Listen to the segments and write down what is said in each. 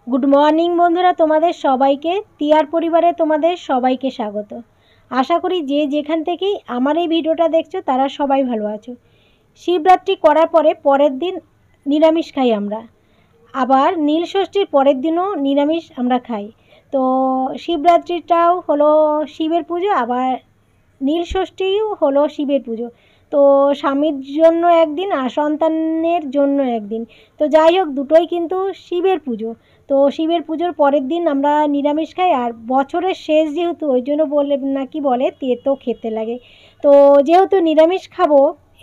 Good morning বন্ধুরা, তোমাদের সবাইকে তিয়ার পরিবারে তোমাদের সবাইকে স্বাগত। আশা করি যে যেখান থেকেই আমার এই ভিডিওটা দেখছো তারা সবাই ভালো আছো। শিবরাত্রি করার পরে পরের দিন নিরামিষ খাই আমরা, আবার নীলষষ্ঠীর পরের দিনও নিরামিষ আমরা খাই। তো শিবরাত্রিটাও হলো শিবের পুজো, আবার নীলষষ্ঠীও হলো শিবের পুজো। তো স্বামীর জন্য একদিন আর সন্তানের জন্য একদিন। তো যাই হোক, দুটোই কিন্তু শিবের পুজো। তো শিবের পুজোর পরের দিন আমরা নিরামিষ খাই, আর বছরের শেষ যেহেতু ওই জন্য বলে নাকি বলে তেতো খেতে লাগে। তো যেহেতু নিরামিষ খাবো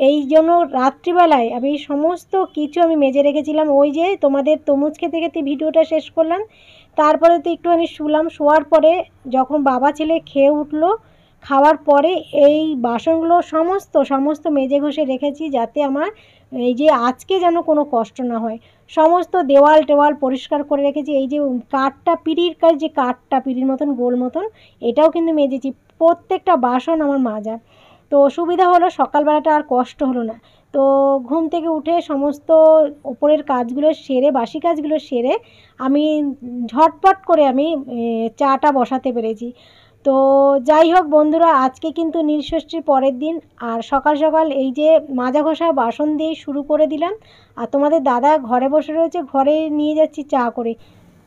এই জন্য রাত্রিবেলায় আমি সমস্ত কিছু আমি মেজে রেখেছিলাম। ওই যে তোমাদের তরমুজ খেতে খেতে ভিডিওটা শেষ করলাম, তারপরে তো একটুখানি শুলাম। শোয়ার পরে যখন বাবা ছেলে খেয়ে উঠলো, খাওয়ার পরে এই বাসনগুলো সমস্ত সমস্ত মেজে ঘষে রেখেছি, যাতে আমার এই যে আজকে যেন কোনো কষ্ট না হয়। সমস্ত দেওয়াল টেওয়াল পরিষ্কার করে রেখেছি। এই যে কাঠটা পিঁড়ির কাজ, যে কাঠটা পিঁড়ির মতন গোল মতন, এটাও কিন্তু মেজেছি। প্রত্যেকটা বাসন আমার মাজা। তো সুবিধা হলো, সকালবেলাটা আর কষ্ট হলো না। তো ঘুম থেকে উঠে সমস্ত ওপরের কাজগুলো সেরে, বাসি কাজগুলো সেরে আমি ঝটপট করে আমি চাটা বসাতে পেরেছি। তো যাই হোক বন্ধুরা, আজকে কিন্তু নীলষষ্ঠীর পরের দিন, আর সকাল সকাল এই যে মাজা ঘষা বাসন দিয়ে শুরু করে দিলাম। আর তোমাদের দাদা ঘরে বসে রয়েছে, ঘরে নিয়ে যাচ্ছি চা করে।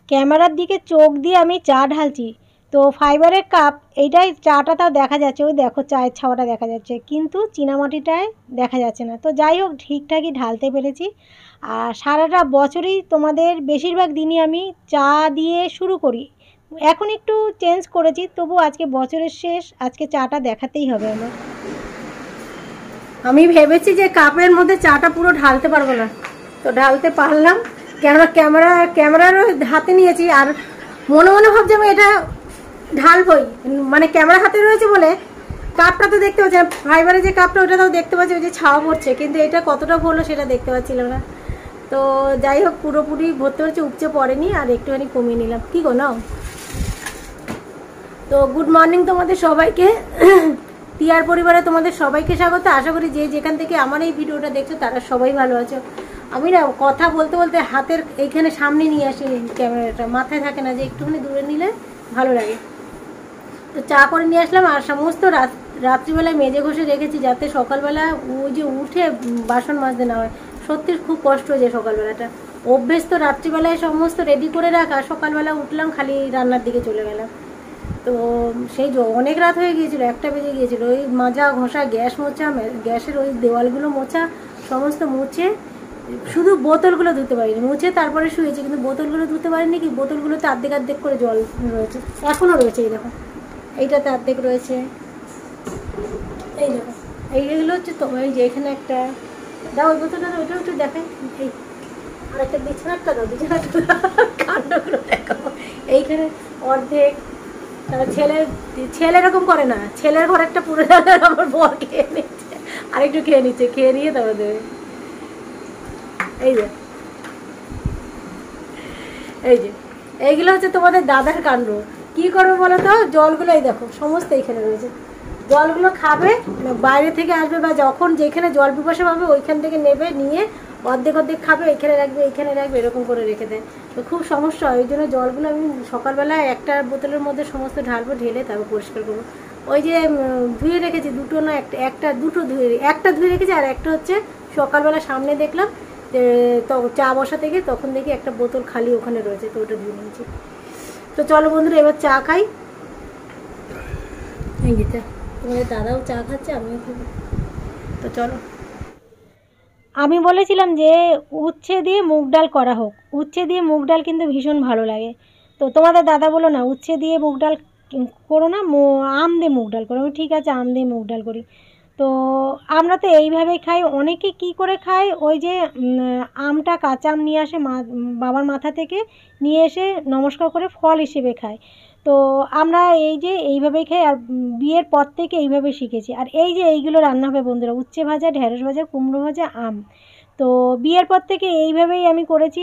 ক্যামেরার দিকে চোখ দিয়ে আমি চা ঢালছি। তো ফাইবারের কাপ, এইটাই চাটা তাও দেখা যাচ্ছে, ওই দেখো চায়ের ছাওয়াটা দেখা যাচ্ছে, কিন্তু চীনামাটিটায় দেখা যাচ্ছে না। তো যাই হোক, ঠিকঠাকই ঢালতে পেরেছি। আর সারাটা বছরই তোমাদের বেশিরভাগ দিনই আমি চা দিয়ে শুরু করি। এখন একটু চেঞ্জ করেছি, তবু আজকে বছরের শেষ, আজকে চাটা দেখাতেই হবে আমার। আমি ভেবেছি যে কাপের মধ্যে চাটা পুরো ঢালতে পারবো না, তো ঢালতে পারলাম। ক্যামেরারও হাতে নিয়েছি, আর মনে মনে ভাবছি আমি এটা ঢালবই, মানে ক্যামেরা হাতে রয়েছে বলে কাপটা তো দেখতে পাচ্ছি না। ফাইবারের যে কাপটা ওটা তাও দেখতে পাচ্ছি, ওই যে ছাওয়া পড়ছে, কিন্তু এটা কতটা ভরলো সেটা দেখতে পাচ্ছিলাম না। তো যাই হোক, পুরোপুরি ভরতে পারছি, উপচে পড়েনি, আর একটুখানি কমিয়ে নিলাম। কী গো নাও। তো গুড মর্নিং তোমাদের সবাইকে, টিআর পরিবারে তোমাদের সবাইকে স্বাগত। আশা করি যে যেখান থেকে আমার এই ভিডিওটা দেখছো তারা সবাই ভালো আছো। আমি না কথা বলতে বলতে হাতের এইখানে সামনে নিয়ে আসি ক্যামেরাটা, মাথায় থাকে না, যে একটুখানি দূরে নিলে ভালো লাগে। তো চা করে নিয়ে আসলাম, আর সমস্ত রাত্রিবেলায় মেজে ঘষে রেখেছি, যাতে সকালবেলা ওই যে উঠে বাসন মাজতে না হয়। সত্যি খুব কষ্ট হয়ে যায় সকালবেলাটা। অভ্যেস তো রাত্রিবেলায় সমস্ত রেডি করে রাখা, সকালবেলা উঠলাম খালি রান্নার দিকে চলে গেলাম। তো সেই অনেক রাত হয়ে গিয়েছিলো, 1টা বেজে গিয়েছিলো। ওই মাজা ঘষা, গ্যাস মোছা, গ্যাসের ওই দেওয়ালগুলো মোছা, সমস্ত মুছে, শুধু বোতলগুলো ধুতে পারিনি, মুছে তারপরে শুয়েছি, কিন্তু বোতলগুলো ধুতে পারিনি। কি বোতলগুলোতে অর্ধেক করে জল রয়েছে, এখনও রয়েছে। এই দেখো, এইটাতে অর্ধেক রয়েছে, এই দেখো এইগুলো হচ্ছে। তো এই যে এখানে একটা দাও, ওই বোতলটা দাও, ওইটাও একটু দেখাই। এই আর একটা বিছানাটা দাও, বিছানাটা কাণ্ডগুলো দেখো। এইখানে অর্ধেক। ছেলে এরকম করে না, ছেলের ঘর একটা পুরো আমার বর খেয়ে নিচ্ছে, আরেকটু খেয়ে নিচ্ছে, খেয়ে নিয়ে তারপর দেবে। এই যে এইগুলো হচ্ছে তোমাদের দাদার কাণ্ড। কি করবে বলো তো, জলগুলো এই দেখো সমস্ত এইখানে রয়েছে। জলগুলো খাবে, বাইরে থেকে আসবে, বা যখন যেখানে জল পিপাসা পাবে ওইখান থেকে নেবে, নিয়ে অর্ধেক খাবে, এইখানে রাখবে, এরকম করে রেখে দেয়। তো খুব সমস্যা হয়, ওই জন্য জলগুলো আমি সকালবেলা একটা বোতলের মধ্যে সমস্ত ঢালবো, ঢেলে তারপর পরিষ্কার করবো। ওই যে ধুয়ে রেখেছি, দুটো না দুটো একটা ধুয়ে রেখেছি, আর একটা হচ্ছে সকালবেলা সামনে দেখলাম তো চা বসা থেকে, তখন দেখি একটা বোতল খালি ওখানে রয়েছে, তো ওটা ধুয়ে নিয়েছি। তো চলো বন্ধুরা, এবার চা খাই। এই যে তোমাদের দাদাও চা খাচ্ছে, আমিও খাবো। তো চলো। আমি বলেছিলাম যে উচ্ছে দিয়ে মুগ ডাল করা হোক। উচ্ছে দিয়ে মুগ ডাল কিন্তু ভীষণ ভালো লাগে। তো তোমাদের দাদা বলো না উচ্ছে দিয়ে মুগ ডাল করো না, আম দিয়ে মুগ ডাল করো। আমি ঠিক আছে, আম দিয়ে মুগ ডাল করি। তো আমরা তো এইভাবেই খাই। অনেকে কি করে খায়, ওই যে আমটা কাঁচা আম নিয়ে আসে, বাবার মাথা থেকে নিয়ে এসে নমস্কার করে ফল হিসেবে খায়। তো আমরা এই যে এইভাবেই খাই, আর বিয়ের পর থেকে এইভাবে শিখেছি। আর এই যে এইগুলো রান্না হবে বন্ধুরা, উচ্ছে ভাজা, ঢেঁড়স ভাজা, কুমড়ো ভাজা, আম। তো বিয়ের পর থেকে এইভাবেই আমি করেছি।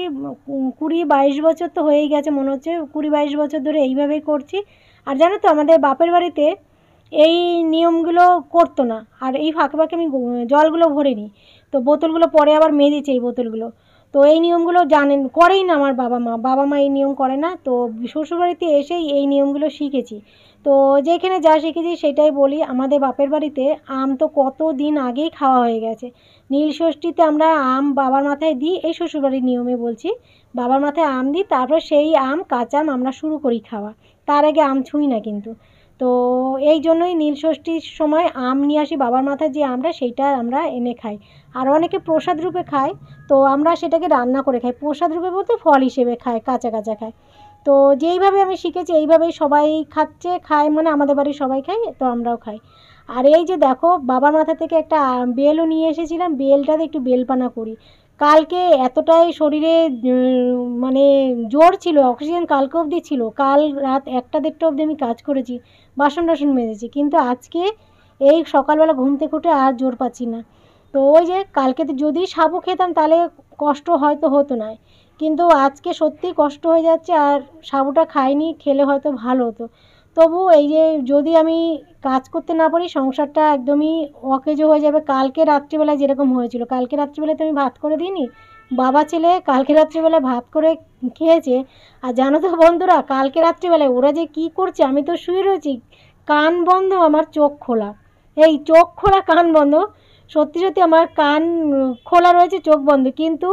20-22 বছর তো হয়েই গেছে, মনে হচ্ছে 20-22 বছর ধরে এইভাবেই করছি। আর জানো তো, আমাদের বাপের বাড়িতে এই নিয়মগুলো করতো না, আর এই ফাঁকে ফাঁকে আমি জলগুলো ভরে নিই। তো বোতলগুলো পরে আবার মেজেছি এই বোতলগুলো। তো এই নিয়মগুলো জানেন, করেই না আমার বাবা মা এই নিয়ম করে না। তো শ্বশুরবাড়িতে এসেই এই নিয়মগুলো শিখেছি। তো যেখানে যা শিখেছি সেটাই বলি। আমাদের বাপের বাড়িতে আম তো কত দিন আগেই খাওয়া হয়ে গেছে। নীলষষ্ঠীতে আমরা আম বাবার মাথায় দিই, এই শ্বশুরবাড়ির নিয়মে বলছি। বাবার মাথায় আম দিই, তারপর সেই আম কাঁচা আম আমরা শুরু করি খাওয়া। তার আগে আম ছুঁই না কিন্তু। তো এই জন্যই নীলষষ্ঠীর সময় আম নিয়ে আসি, বাবার মাথায় যে আমটা সেইটা আমরা এনে খাই। আর অনেকে প্রসাদ রূপে খায়, তো আমরা সেটাকে রান্না করে খাই। প্রসাদ রূপে বলতে ফল হিসেবে খায়, কাঁচা কাঁচা খায়। তো যেইভাবে আমি শিখেছি এইভাবেই সবাই খায়, মানে আমাদের বাড়ির সবাই খায়, তো আমরাও খাই। আর এই যে দেখো, বাবার মাথা থেকে একটা বেলও নিয়ে এসেছিলাম, বেলটাতে একটু বেলপানা করি। কালকে এতটাই শরীরে মানে জোর ছিল, অক্সিজেন কালকে অবধি ছিল। কাল রাত 1টা 1:30 অবধি আমি কাজ করেছি, বাসন টাসন মেজেছি, কিন্তু আজকে এই সকালবেলা ঘুম থেকে উঠে আর জোর পাচ্ছি না। তো ওই যে কালকে তো যদি সাবু খেতাম তাহলে কষ্ট হয়তো হতো না, কিন্তু আজকে সত্যিই কষ্ট হয়ে যাচ্ছে। আর সাবুটা খাইনি, খেলে হয়তো ভালো হতো। তবু এই যে যদি আমি কাজ করতে না পারি, সংসারটা একদমই অকেজো হয়ে যাবে। কালকে রাত্রিবেলায় যেরকম হয়েছিল, কালকে রাত্রিবেলায় তো আমি ভাত করে দিইনি, বাবা ছেলে কালকে রাত্রিবেলায় ভাত করে খেয়েছে। আর জানো তো বন্ধুরা, কালকে রাত্রিবেলায় ওরা যে কী করছে, আমি তো শুয়ে রয়েছি, কান বন্ধ আমার চোখ খোলা, এই চোখ খোলা কান বন্ধ। সত্যি সত্যি আমার কান খোলা রয়েছে, চোখ বন্ধ, কিন্তু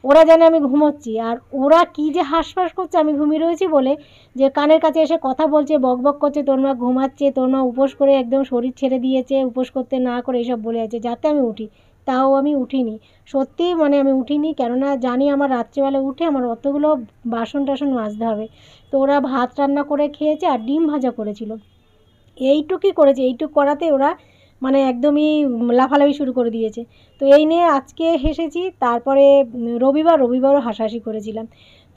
ওরা জানে আমি ঘুমোচ্ছি। আর ওরা কী যে হাঁসফাঁস করছে আমি ঘুমিয়ে রয়েছি বলে, যে কানের কাছে এসে কথা বলছে, বকবক করছে, তোর মা ঘুমাচ্ছে, তোর মা উপোস করে একদম শরীর ছেড়ে দিয়েছে, উপোস করতে না করে এইসব বলে আছে, যাতে আমি উঠি। তাও আমি উঠিনি, সত্যি মানে আমি উঠিনি, কেননা জানি আমার রাত্রিবেলা উঠে আমার অতগুলো বাসন টাসন মাজতে হবে। তো ওরা ভাত রান্না করে খেয়েছে আর ডিম ভাজা করেছিল, এইটুকুই করেছে। এইটুক করাতে ওরা মানে একদমই লাফালাফি শুরু করে দিয়েছে। তো এই নিয়ে আজকে হেসেছি, তারপরে রবিবারও হাসাহাসি করেছিলাম।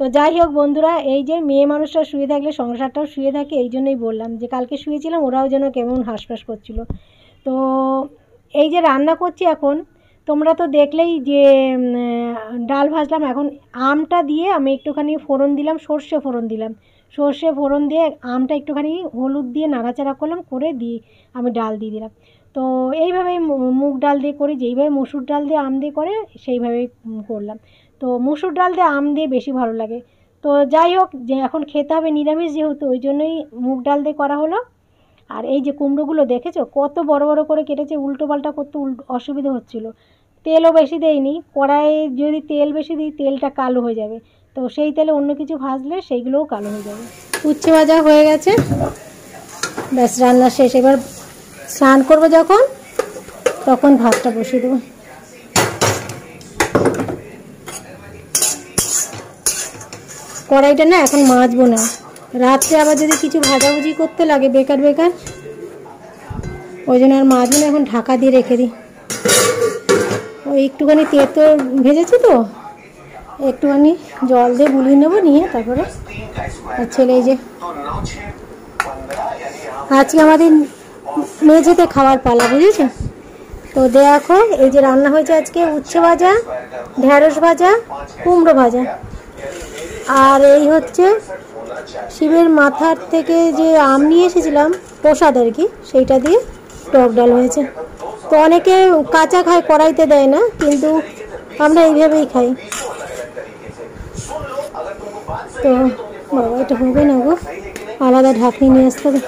তো যাই হোক বন্ধুরা, এই যে মেয়ে মানুষরা শুয়ে থাকলে সংসারটাও শুয়ে থাকে, এই জন্যই বললাম যে কালকে শুয়েছিলাম, ওরাও যেন কেমন হাঁসফাঁস করছিল। তো এই যে রান্না করছি এখন, তোমরা তো দেখলেই যে ডাল ভাজলাম। এখন আমটা দিয়ে আমি একটুখানি ফোড়ন দিলাম, সর্ষে ফোড়ন দিলাম। সর্ষে ফোড়ন দিয়ে আমটা একটুখানি হলুদ দিয়ে নাড়াচাড়া করলাম, করে দিয়ে আমি ডাল দিয়ে দিলাম। তো এইভাবেই মুগ ডাল দিয়ে করি, যেইভাবে মুসুর ডাল দিয়ে আম দিয়ে করে সেইভাবেই করলাম। তো মুসুর ডাল দিয়ে আম দিয়ে বেশি ভালো লাগে। তো যাই হোক, যে এখন খেতে হবে নিরামিষ যেহেতু, ওই জন্যই মুগ ডাল দিয়ে করা হলো। আর এই যে কুমড়োগুলো দেখেছো কত বড় বড় করে কেটেছে, উল্টো পাল্টা করতে অসুবিধা হচ্ছিলো। তেলও বেশি দেয়নি, কড়াইয়ে যদি তেল বেশি দিই তেলটা কালো হয়ে যাবে, তো সেই তেলে অন্য কিছু ভাজলে সেইগুলোও কালো হয়ে যাবে। উচ্ছে ভাজা হয়ে গেছে, ব্যাস রান্না শেষ। এবার স্নান করবো যখন, তখন ভাতটা বসিয়ে দেবো। কড়াইটা না এখন মাজবো না, রাত্রে আবার যদি কিছু ভাজাভুজি করতে লাগে বেকার, ওই জন্য আর মাজবো না, এখন ঢাকা দিয়ে রেখে দিই। ওই একটুখানি তেতো ভেজেছি তো, একটুখানি জল দিয়ে গুলিয়ে নেবো, নিয়ে তারপরে। আর ছেলে এই যে আজকে আমাদের মেঝেতে খাওয়ার পালা, বুঝেছো তো। দেখো এই যে রান্না হয়েছে আজকে, উচ্ছে ভাজা, ঢেঁড়স ভাজা, কুমড়ো ভাজা, আর এই হচ্ছে শিবের মাথার থেকে যে আম নিয়ে এসেছিলাম প্রসাদ আর কি, সেইটা দিয়ে টক ডাল হয়েছে। তো অনেকে কাঁচা খায়, কড়াইতে দেয় না, কিন্তু আমরা এইভাবেই খাই। তো বাবা, এটা হবে না গো, আলাদা ঢাকনি নিয়ে আসতে হবে।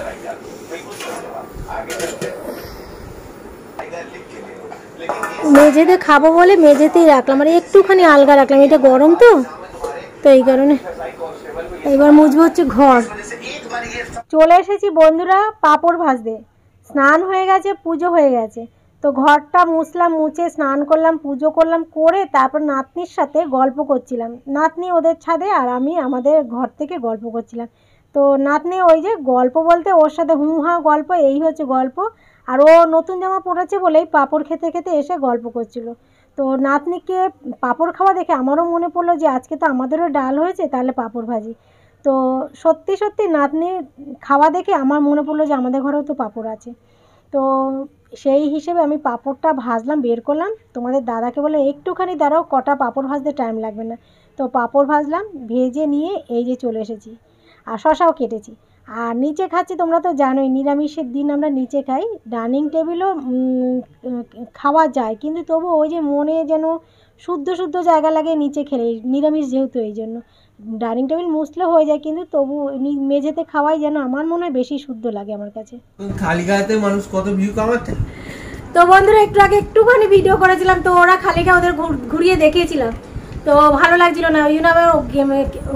মেঝেতে খাবো বলে মেঝেতেই রাখলাম, আর একটুখানি আলগা রাখলাম, এটা গরম তো, তো এই কারণে। এবার মুছবো হচ্ছে ঘর। চলে এসেছি বন্ধুরা পাঁপড় ভাজতে। স্নান হয়ে গেছে, পুজো হয়ে গেছে, তো ঘরটা মুছলাম, মুছে স্নান করলাম, পুজো করলাম, করে তারপর নাতনির সাথে গল্প করছিলাম। নাতনি ওদের ছাদে আর আমি আমাদের ঘর থেকে গল্প করছিলাম। তো নাতনি ওই যে গল্প বলতে ওর সাথে হা গল্প, এই হচ্ছে গল্প। আর ও নতুন জামা পরেছে বলেই পাঁপড় খেতে খেতে এসে গল্প করছিল। তো নাতনিকে পাঁপড় খাওয়া দেখে আমারও মনে পড়লো যে আজকে তো আমাদেরও ডাল হয়েছে, তাহলে পাঁপড় ভাজি। তো সত্যি সত্যি নাতনির খাওয়া দেখে আমার মনে পড়লো যে আমাদের ঘরেও তো পাঁপড় আছে। তো সেই হিসেবে আমি পাঁপড়টা ভাজলাম, বের করলাম। তোমাদের দাদাকে বলে একটুখানি দাঁড়াও, কটা পাঁপড় ভাজতে টাইম লাগবে না। তো পাঁপড় ভাজলাম, ভেজে নিয়ে এই যে চলে এসেছি, আর শশাও কেটেছি। আর নিচে খাচ্ছি, তোমরা তো জানোই নিরামিষের দিন আমরা নিচে খাই। ডাইনিং টেবিলও খাওয়া যায়, কিন্তু তবু ওই যে মনে যেন শুদ্ধ শুদ্ধ জায়গা লাগে নিচে খেলে, নিরামিষ যেহেতু এই জন্য। ডাইনিং টেবিল মুছলে হয়ে যায়, কিন্তু তবু মেঝেতে খাওয়াই যেন আমার মনে হয় বেশি শুদ্ধ লাগে আমার কাছে। খালি গায়েতে মানুষ কত ভিউ কামাচ্ছে। তো বন্ধুরা একটু আগে একটুখানি ভিডিও করেছিলাম, তো ওরা খালি গায়ে ওদের ঘুরিয়ে দেখিয়েছিলাম, তো ভালো লাগছিল না, ওই জন্য আবার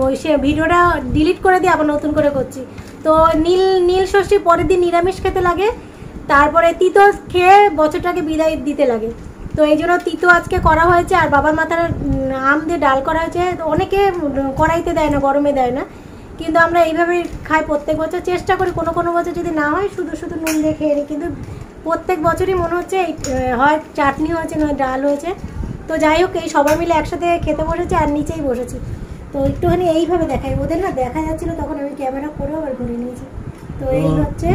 ওই সে ভিডিওটা ডিলিট করে দিয়ে আবার নতুন করে করছি। তো নীল ষষ্ঠীর পরের দিন নিরামিষ খেতে লাগে, তারপরে তিতো খেয়ে বছরটাকে বিদায় দিতে লাগে। তো এই জন্য তিতো আজকে করা হয়েছে, আর বাবার মাথার আম দিয়ে ডাল করা হয়েছে। অনেকে কড়াইতে দেয় না, গরমে দেয় না, কিন্তু আমরা এইভাবেই খাই প্রত্যেক বছর। চেষ্টা করি কোনো কোনো বছর যদি না হয় শুধু শুধু নুন দিয়ে খেয়ে নিই, কিন্তু প্রত্যেক বছরই মনে হচ্ছে হয় চাটনি হয়েছে নয় ডাল হয়েছে। তো যাই হোক, এই সবাই মিলে একসাথে খেতে বসেছি আর নিচেই বসেছি। তো একটুখানি এইভাবে দেখাই, ওদের না দেখা যাচ্ছিলো তখন আমি ক্যামেরা করেও আবার ঘুরে নিয়েছি। তো এই হচ্ছে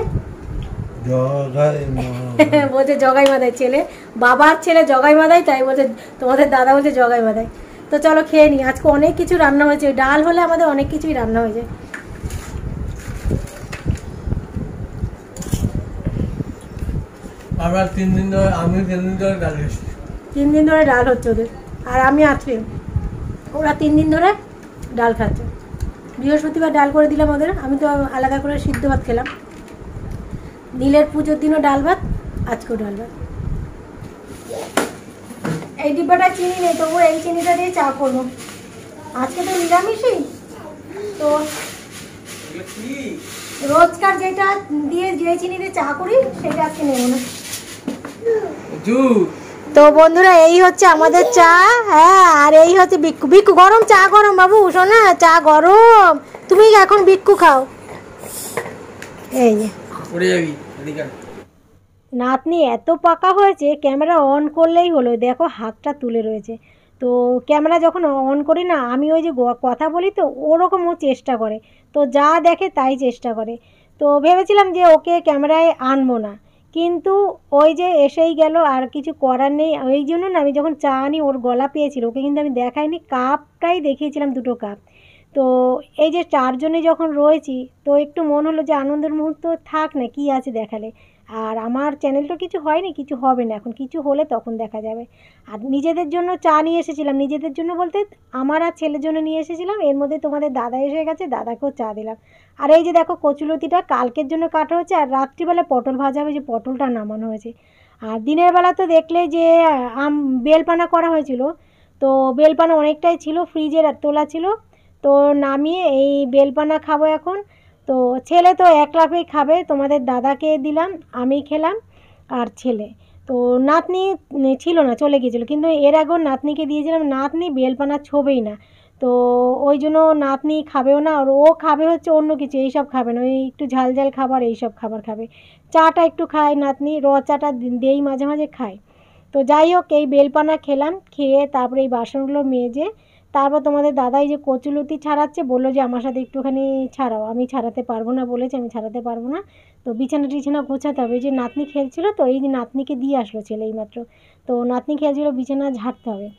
বলছে জগাই মাদাই ছেলে, বাবার ছেলে জগাই মাদাই, তাই বলছে তোমাদের দাদা বলছে জগাই মাদাই। তো চলো খেয়ে নিই, আজকে অনেক কিছু রান্না হয়েছে, ডাল হলে আমাদের অনেক কিছুই রান্না হয়ে যায়। আমরা 3 দিন ধরে, আমি 3 দিন ধরে ডাল খাচ্ছি। 3 দিন ধরে ডাল হচ্ছে ওদের, আর আমি আজকে, ওরা 3 দিন ধরে ডাল খাচ্ছে। বৃহস্পতিবার ডাল করে দিলাম ওদের, আমি তো আলাদা করে সিদ্ধ ভাত খেলাম। নীলের পুজোর দিনও ডাল ভাত, আজকেও ডাল ভাত। এই ডিব্বাটা চিনি নেই, তবু এই চিনিটা দিয়ে চা করবো। আজকে তো নিরামিষই, তো রোজকার যেটা দিয়ে যে চিনি দিয়ে চা করি সেটা আজকে নেব না। তো বন্ধুরা এই হচ্ছে আমাদের চা, হ্যাঁ, আর এই হচ্ছে বিক্কু। বিক্কু গরম চা, গরম বাবু শোনা, চা গরম, তুমি এখন বিক্কু খাও। এই যে নাতনি এত পাকা হয়েছে, ক্যামেরা অন করলেই হলো, দেখো হাতটা তুলে রয়েছে। তো ক্যামেরা যখন অন করি না, আমি ওই যে কথা বলি তো ওরকম ও চেষ্টা করে, তো যা দেখে তাই চেষ্টা করে। তো ভেবেছিলাম যে ওকে ক্যামেরায় আনবো না, কিন্তু ওই যে এসেই গেল, আর কিছু করার নেই। ওই জন্য না আমি যখন চা আনি ওর গলা পেয়েছিল, ওকে কিন্তু আমি দেখাইনি, কাপটাই দেখিয়েছিলাম, 2টো কাপ। তো এই যে 4 জনে যখন রয়েছি, তো একটু মন হলো যে আনন্দের মুহূর্ত থাক না, কি আছে দেখালে। আর আমার চ্যানেলটা কিছু হয়নি, কিছু হবে না, এখন কিছু হলে তখন দেখা যাবে। আর নিজেদের জন্য চা নিয়ে এসেছিলাম, নিজেদের জন্য বলতে আমার আর ছেলের জন্য নিয়ে এসেছিলাম। এর মধ্যে তোমাদের দাদা এসে গেছে, দাদাকেও চা দিলাম। আর এই যে দেখো কচুলতিটা কালকের জন্য কাটা হয়েছে, আর রাত্রিবেলা পটল ভাজা হবে, যে পটলটা নামানো হয়েছে। আর দিনের বেলা তো দেখলে যে বেলপানা করা হয়েছিল, তো বেলপানা অনেকটাই ছিল, ফ্রিজের তোলা ছিল, তো নামিয়ে এই বেলপানা খাবো এখন। তো ছেলে তো এক লাফেই খাবে, তোমাদের দাদাকে দিলাম, আমি খেলাম আর ছেলে। তো নাতনি ছিল না, চলে গিয়েছিলো, কিন্তু এর আগেও নাতনিকে দিয়েছিলাম, নাতনি বেলপানা ছোবেই না। তো ওই জন্য নাতনি খাবেও না, আর ও খাবে হচ্ছে অন্য কিছু, এইসব খাবে না, ওই একটু ঝাল ঝাল খাবার, এইসব খাবার খাবে। চাটা একটু খায় নাতনি, চাটা দেই মাঝে মাঝে খায়। তো যাই হোক, এই বেলপানা খেলাম, খেয়ে তারপরে এই বাসনগুলো মেজে, তারপর তোমাদের দাদাই যে কচুলতি ছাড়াচ্ছে, বললো যে আমার সাথে একটুখানি ছাড়াও, আমি ছাড়াতে পারবো না বলেছে, আমি ছাড়াতে পারবো না। তো বিছানা টিছানা গোছাতে হবে, যে নাতনি খেলছিল, তো এই যে নাতনিকে দিয়ে আসলো ছেলে এইমাত্র, তো নাতনি খেলছিল, বিছানা ঝাড়তে হবে।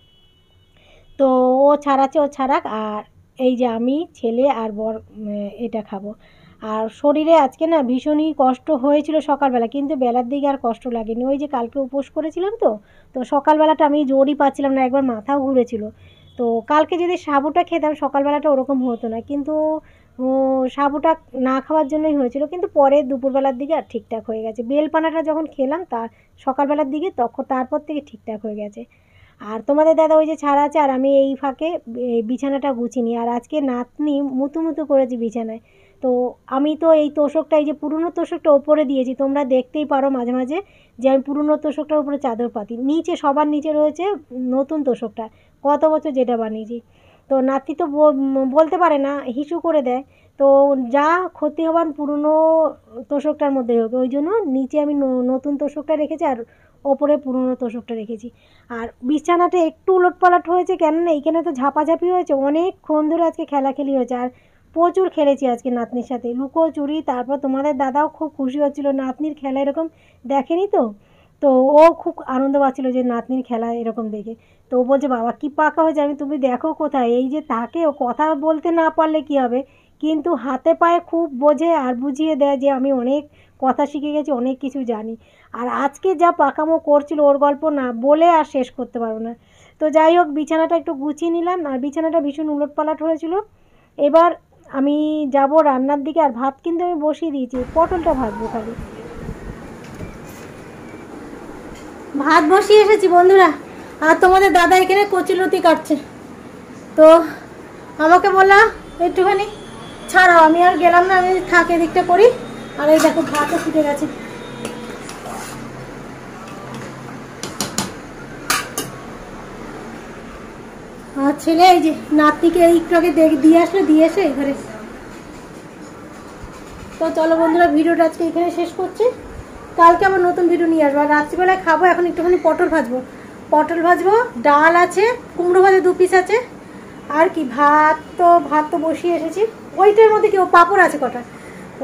তো ও ছাড়াচ্ছে, ও ছাড়াক, আর এই যে আমি ছেলে আর বর এটা খাবো। আর শরীরে আজকে না ভীষণই কষ্ট হয়েছিল সকালবেলা, কিন্তু বেলার দিকে আর কষ্ট লাগেনি, ওই যে কালকে উপোস করেছিলাম, তো তো সকালবেলাটা আমি জোরই পাচ্ছিলাম না, একবার মাথাও ঘুরেছিল। তো কালকে যদি সাবুটা খেতাম সকালবেলাটা ওরকম হতো না, কিন্তু সাবুটা না খাওয়ার জন্যই হয়েছিল, কিন্তু পরে দুপুরবেলার দিকে আর ঠিকঠাক হয়ে গেছে। বেলপানাটা যখন খেলাম তার সকালবেলার দিকে, তখন তারপর থেকে ঠিকঠাক হয়ে গেছে। আর তোমাদের দাদা ওই যে ছাড়া আছে, আর আমি এই ফাঁকে বিছানাটা গুছিনি। আর আজকে নাতনি মুতু মুতু করেছি বিছানায়। তো আমি তো এই তোষকটা, এই যে পুরনো তোষকটা ওপরে দিয়েছি, তোমরা দেখতেই পারো মাঝে মাঝে যে আমি পুরনো তোষকটার উপরে চাদর পাতি, নিচে সবার নিচে রয়েছে নতুন তোষকটা, কত বছর যেটা বানিয়েছি। তো নাতি তো বলতে পারে না, হিসু করে দেয়। তো যা ক্ষতি হবার পুরনো তোষকটার মধ্যে হবে, ওই জন্য নিচে আমি নতুন তোষকটা রেখেছি, আর ওপরে পুরনো তোষকটা রেখেছি। আর বিছানাটা একটু উলটপালট হয়েছে, কেননা এইখানে তো ঝাপাঝাপি হয়েছে, অনেকক্ষণ ধরে আজকে খেলাখেলি হয়েছে, আর প্রচুর খেলেছি আজকে নাতনির সাথে লুকোচুরি। তারপর তোমাদের দাদাও খুব খুশি হচ্ছিলো, নাতনির খেলা এরকম দেখেনি তো, তো ও খুব আনন্দ পাচ্ছিলো যে নাতনির খেলা এরকম দেখে। তো ও বলছে বাবা কী পাকা হয়েছে, আমি তুমি দেখো কোথায়, এই যে তাকে ও কথা বলতে না পারলে কী হবে, কিন্তু হাতে পায়ে খুব বোঝে আর বুঝিয়ে দেয় যে আমি অনেক কথা শিখে গেছি, অনেক কিছু জানি। আর আজকে যা পাকামো করছিল, ওর গল্প না বলে আর শেষ করতে পারবো না। তো যাই হোক, বিছানাটা একটু গুছিয়ে নিলাম, আর বিছানাটা ভীষণ উলটপালট হয়েছিল। এবার আমি যাব রান্নার দিকে, আর ভাত কিন্তু আমি বসিয়ে দিয়েছি, পটলটা ভাজবো খালি। ভাত বসিয়ে এসেছি বন্ধুরা, আর তোমাদের দাদা এখানে কচুলতি কাটছে। তো আমাকে বললাম একটুখানি ছাড়াও, আমি আর গেলাম না, আমি থাক এদিকটা করি। আর এই দেখো ভাতও ফুটে গেছে। আর ছেলে এই যে নাতিকে একটু আগে দিয়ে আসলো, দিয়ে এসে এখানে। তো চলো বন্ধুরা, ভিডিওটা আজকে এখানে শেষ করছি, কালকে আবার নতুন ভিডিও নিয়ে আসবো। আর রাত্রিবেলায় খাবো এখন একটুখানি পটল ভাজবো, ডাল আছে, কুমড়ো ভাজা 2 পিস আছে, আর কি ভাত তো বসিয়ে এসেছি। ওইটার মধ্যে কি ও পাঁপড় আছে কটা,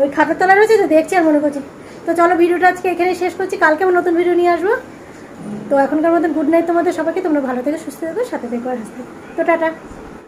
ওই খাতার তলা রয়েছে, তো দেখছি আর মনে করছি। তো চলো ভিডিওটা আজকে এখানে শেষ করছি, কালকে আবার নতুন ভিডিও নিয়ে আসবো। তো এখনকার মতন গুড নাইট তোমাদের সবাইকে, তোমরা ভালো থেকে সুস্থ থেকো, সাথে থেকো আর হাসতে। তো টাটা।